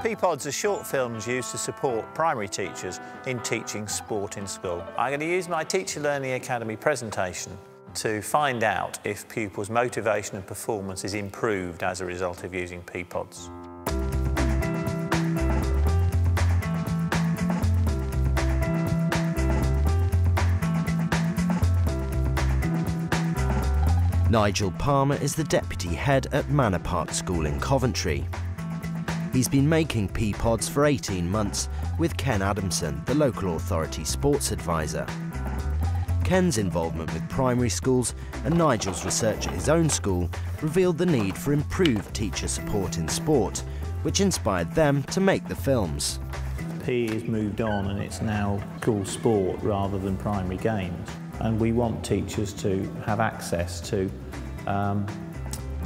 P-pods are short films used to support primary teachers in teaching sport in school. I'm going to use my Teacher Learning Academy presentation to find out if pupils' motivation and performance is improved as a result of using P-pods. Nigel Palmer is the deputy head at Manor Park School in Coventry. He's been making P-pods for 18 months with Ken Adamson, the local authority sports advisor. Ken's involvement with primary schools and Nigel's research at his own school revealed the need for improved teacher support in sport, which inspired them to make the films. PE has moved on and it's now school sport rather than primary games. And we want teachers to have access to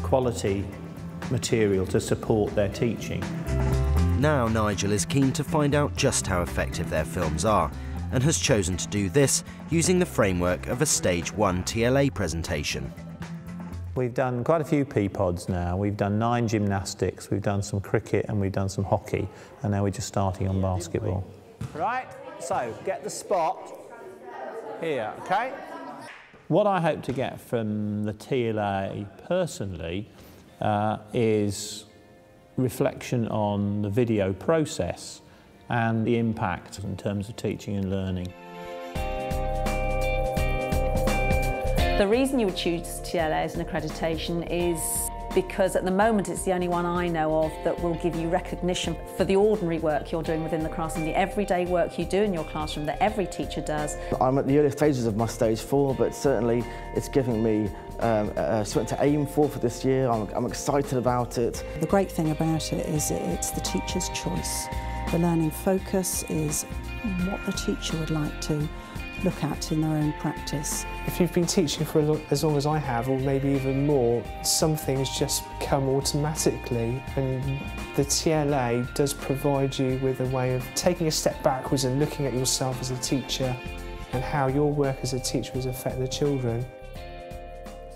quality material to support their teaching. Now Nigel is keen to find out just how effective their films are and has chosen to do this using the framework of a Stage 1 TLA presentation. We've done quite a few P-pods now. We've done 9 gymnastics, we've done some cricket and we've done some hockey, and now we're just starting on basketball. Right, so get the spot here, okay? What I hope to get from the TLA personally is reflection on the video process and the impact in terms of teaching and learning. The reason you would choose TLA as an accreditation is because at the moment it's the only one I know of that will give you recognition for the ordinary work you're doing within the classroom, the everyday work you do in your classroom that every teacher does. I'm at the early stages of my Stage 4, but certainly it's giving me something to aim for this year. I'm excited about it. The great thing about it is it's the teacher's choice. The learning focus is what the teacher would like to look at in their own practice. If you've been teaching for as long as I have, or maybe even more, some things just come automatically, and the TLA does provide you with a way of taking a step backwards and looking at yourself as a teacher and how your work as a teacher has affected the children.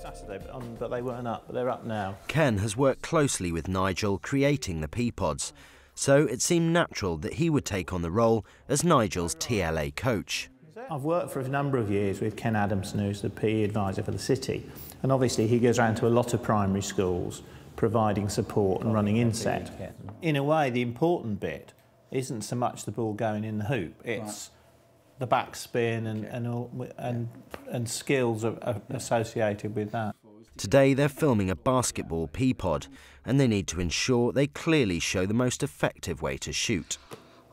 Saturday, but they weren't up, but they're up now. Ken has worked closely with Nigel creating the P-pods, so it seemed natural that he would take on the role as Nigel's TLA coach. I've worked for a number of years with Ken Adamson, who's the PE advisor for the city, and obviously he goes around to a lot of primary schools providing support and running inset. In a way, the important bit isn't so much the ball going in the hoop, it's the backspin and skills associated with that. Today they're filming a basketball P-pod and they need to ensure they clearly show the most effective way to shoot.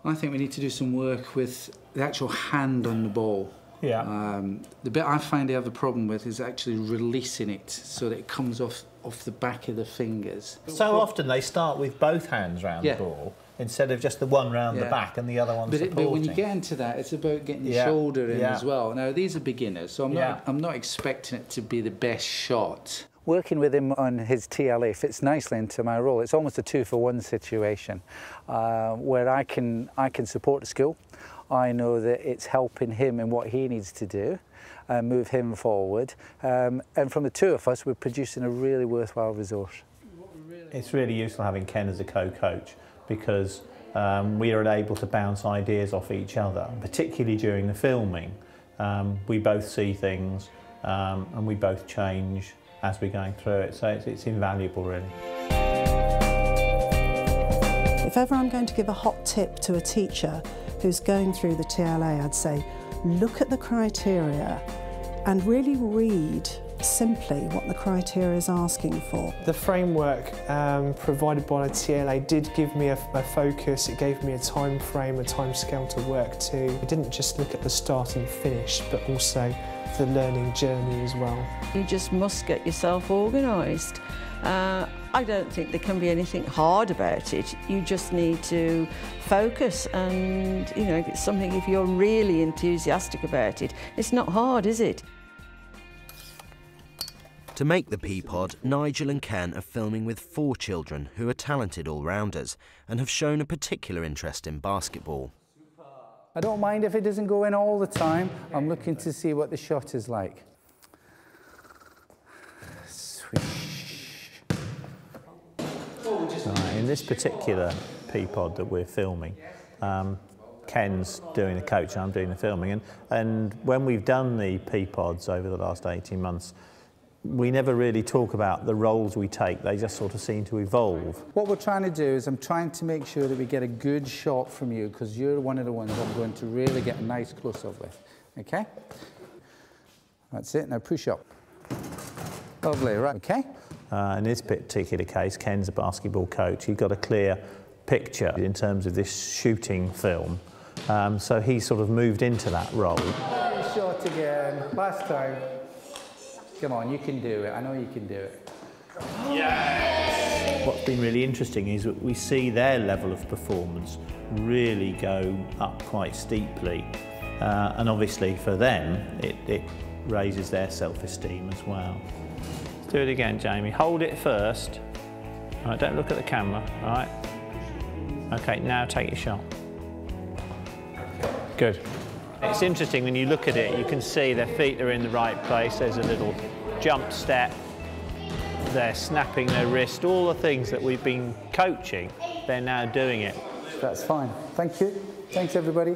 I think we need to do some work with the actual hand on the ball. Yeah. The bit I find I have a problem with is actually releasing it so that it comes off the back of the fingers. So often they start with both hands round the ball instead of just the one round the back and the other one supporting. But when you get into that, it's about getting the shoulder in as well. Now these are beginners, so I'm not expecting it to be the best shot. Working with him on his TLA fits nicely into my role. It's almost a 2-for-1 situation where I can support the school. I know that it's helping him in what he needs to do and move him forward. And from the two of us, we're producing a really worthwhile resource. It's really useful having Ken as a co-coach because we are able to bounce ideas off each other, particularly during the filming. We both see things and we both change as we're going through it, so it's invaluable really. If ever I'm going to give a hot tip to a teacher who's going through the TLA, I'd say look at the criteria and really read simply what the criteria is asking for. The framework provided by the TLA did give me a focus, it gave me a time frame, a time scale to work to. I didn't just look at the start and finish, but also the learning journey as well. You just must get yourself organised. I don't think there can be anything hard about it. You just need to focus and, you know, it's something, if you're really enthusiastic about it, it's not hard, is it? To make the P-pod, Nigel and Ken are filming with 4 children who are talented all-rounders and have shown a particular interest in basketball. I don't mind if it doesn't go in all the time. I'm looking to see what the shot is like. Swish. Right, in this particular P-pod that we're filming. Ken's doing the coaching, I'm doing the filming, and when we've done the P-pods over the last 18 months, we never really talk about the roles we take, they just sort of seem to evolve. What we're trying to do is I'm trying to make sure that we get a good shot from you, because you're one of the ones I'm going to really get a nice close-up with, okay? That's it, now push up. Lovely, right, okay? In this particular case, Ken's a basketball coach, he got a clear picture in terms of this shooting film, so he sort of moved into that role. Shot again, last time. Come on, you can do it. I know you can do it. Yes! What's been really interesting is that we see their level of performance really go up quite steeply. And obviously for them, it raises their self-esteem as well. Let's do it again, Jamie. Hold it first. All right, don't look at the camera, all right? Okay, now take your shot. Good. It's interesting when you look at it, you can see their feet are in the right place. There's a little jump step. They're snapping their wrist. All the things that we've been coaching, they're now doing it. That's fine. Thank you. Thanks, everybody.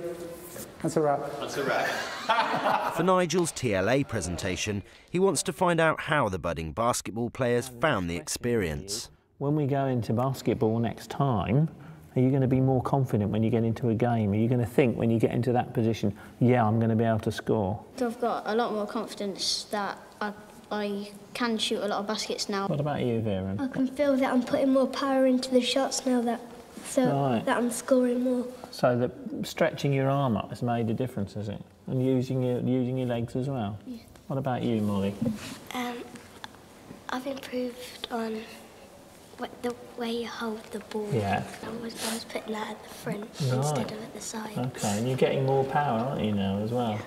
That's a wrap. That's a wrap. For Nigel's TLA presentation, he wants to find out how the budding basketball players found the experience. When we go into basketball next time, are you going to be more confident when you get into a game? Are you going to think when you get into that position, yeah, I'm going to be able to score? I've got a lot more confidence that I can shoot a lot of baskets now. What about you, Vera? I can feel that I'm putting more power into the shots now that I'm scoring more. So that stretching your arm up has made a difference, has it? And using your legs as well? Yeah. What about you, Molly? I've improved on the way you hold the ball. Yeah. I was putting that at the front instead of at the side. Okay, and you're getting more power, aren't you, now, as well? Yeah.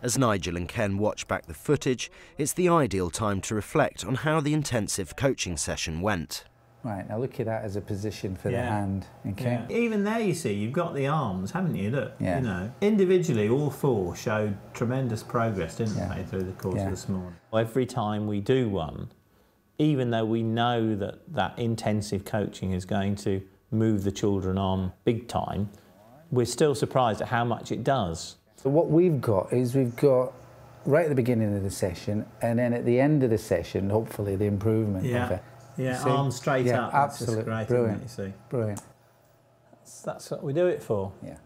As Nigel and Ken watch back the footage, it's the ideal time to reflect on how the intensive coaching session went. Right, now look at that as a position for the hand, okay? Yeah. Even there, you see, you've got the arms, haven't you? Look, yeah. You know. Individually, all four showed tremendous progress, didn't they, through the course of this morning. Every time we do one, even though we know that intensive coaching is going to move the children on big time, we're still surprised at how much it does. So what we've got is right at the beginning of the session, and then at the end of the session, hopefully the improvement of it. Yeah, arms straight up. Absolutely. That's great, Brilliant. isn't it, you see? Brilliant. That's what we do it for. Yeah.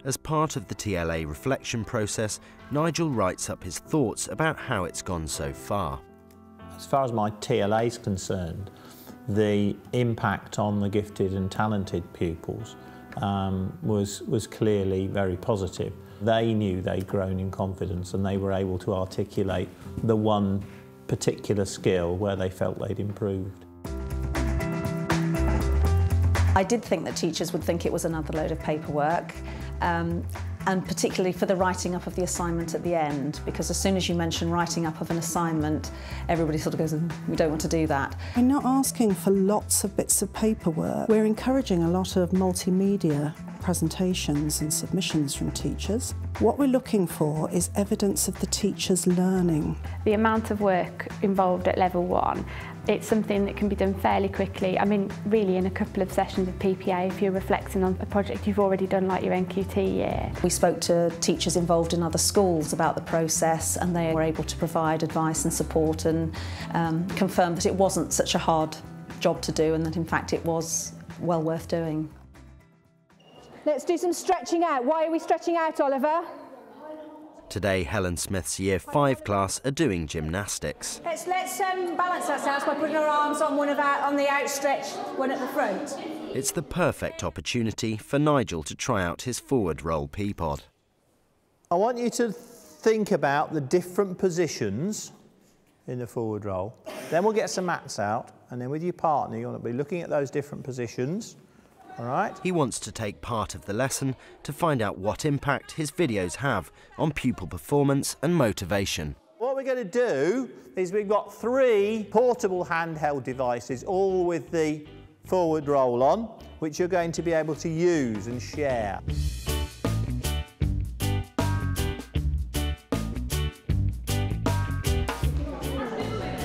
As part of the TLA reflection process, Nigel writes up his thoughts about how it's gone so far. As far as my TLA is concerned, the impact on the gifted and talented pupils was clearly very positive. They knew they'd grown in confidence and they were able to articulate the one particular skill where they felt they'd improved. I did think that teachers would think it was another load of paperwork, and particularly for the writing up of the assignment at the end, because as soon as you mention writing up of an assignment, everybody sort of goes, we don't want to do that. We're not asking for lots of bits of paperwork. We're encouraging a lot of multimedia presentations and submissions from teachers. What we're looking for is evidence of the teachers learning. The amount of work involved at level 1, it's something that can be done fairly quickly. I mean, really in a couple of sessions of PPA if you're reflecting on a project you've already done, like your NQT year. We spoke to teachers involved in other schools about the process, and they were able to provide advice and support and confirm that it wasn't such a hard job to do, and that in fact it was well worth doing. Let's do some stretching out. Why are we stretching out, Oliver? Today, Helen Smith's Year 5 class are doing gymnastics. Let's balance ourselves by putting our arms on on the outstretched one at the front. It's the perfect opportunity for Nigel to try out his forward roll P-pod. I want you to think about the different positions in the forward roll. Then we'll get some mats out, and then with your partner, you want to be looking at those different positions. All right. He wants to take part of the lesson to find out what impact his videos have on pupil performance and motivation. What we're going to do is we've got 3 portable handheld devices, all with the forward roll on, which you're going to be able to use and share.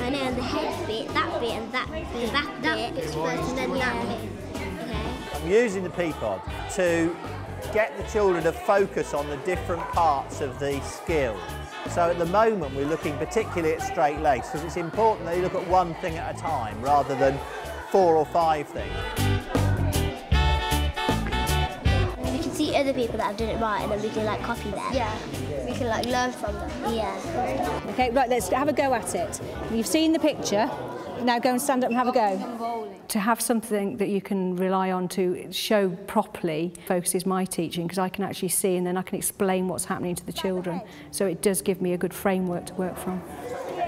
I know the head bit, that bit and that bit, that bit, and then that bit. I'm using the Peapod to get the children to focus on the different parts of the skill. So at the moment we're looking particularly at straight legs because it's important that you look at one thing at a time rather than 4 or 5 things. We can see other people that have done it right and then we can like copy them. Yeah. We can like learn from them. Yeah. Okay, right, let's have a go at it. You've seen the picture, now go and stand up and have a go. To have something that you can rely on to show properly focuses my teaching because I can actually see and then I can explain what's happening to the children. So it does give me a good framework to work from.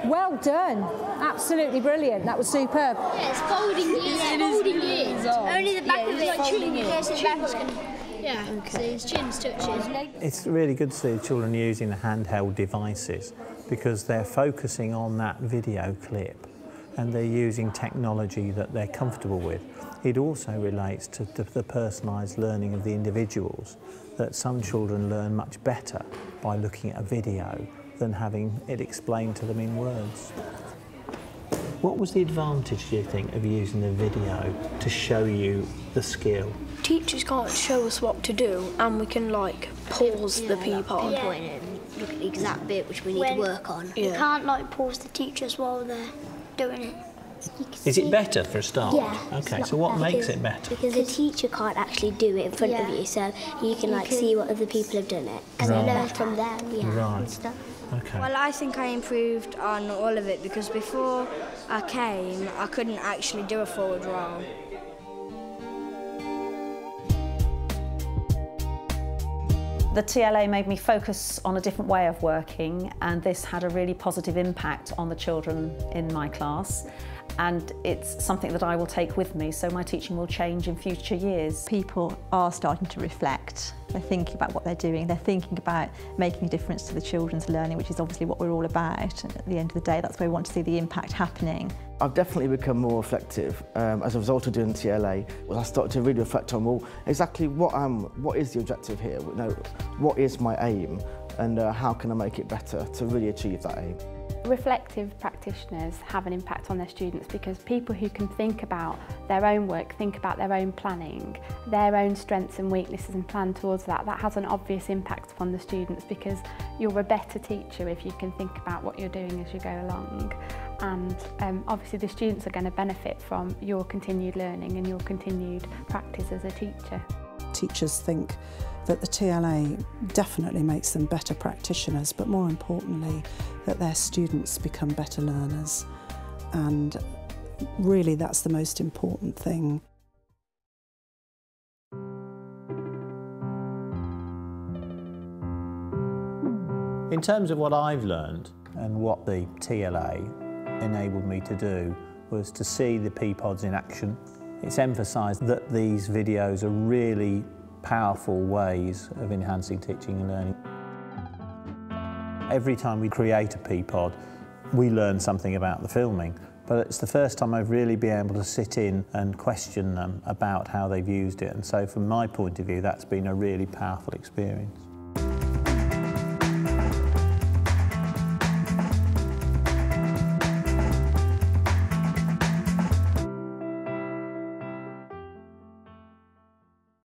Well done. Absolutely brilliant. That was superb. Yeah, it's folding ears. It's folding ears. Only the back of it. Yeah, okay. So his chin's touching. It's really good to see the children using the handheld devices because they're focusing on that video clip and they're using technology that they're comfortable with. It also relates to the personalised learning of the individuals, that some children learn much better by looking at a video than having it explained to them in words. What was the advantage, do you think, of using the video to show you the skill? Teachers can't show us what to do and we can like pause the Peapod. And look at the exact bit which we need to work on. Yeah. You can't like pause the teachers while they're doing it. Is it better for a start? Yeah. Okay, so what makes it better? Because the teacher can't actually do it in front of you, so you can like see what other people have done it. And learn from them, and stuff. Okay. Well, I think I improved on all of it because before I came, I couldn't actually do a forward roll. The TLA made me focus on a different way of working, and this had a really positive impact on the children in my class. And it's something that I will take with me, so my teaching will change in future years. People are starting to reflect. They're thinking about what they're doing. They're thinking about making a difference to the children's learning, which is obviously what we're all about. And at the end of the day, that's where we want to see the impact happening. I've definitely become more reflective as a result of doing TLA. I started to really reflect on, well, exactly what is the objective here? You know, what is my aim, and how can I make it better to really achieve that aim? Reflective practitioners have an impact on their students because people who can think about their own work, think about their own planning, their own strengths and weaknesses and plan towards that, that has an obvious impact upon the students because you're a better teacher if you can think about what you're doing as you go along. And obviously the students are going to benefit from your continued learning and your continued practice as a teacher. Teachers think that the TLA definitely makes them better practitioners, but more importantly, that their students become better learners. And really, that's the most important thing. In terms of what I've learned and what the TLA enabled me to do was to see the Peapods in action. It's emphasised that these videos are really powerful ways of enhancing teaching and learning. Every time we create a Peapod, we learn something about the filming, but it's the first time I've really been able to sit in and question them about how they've used it, and so from my point of view that's been a really powerful experience.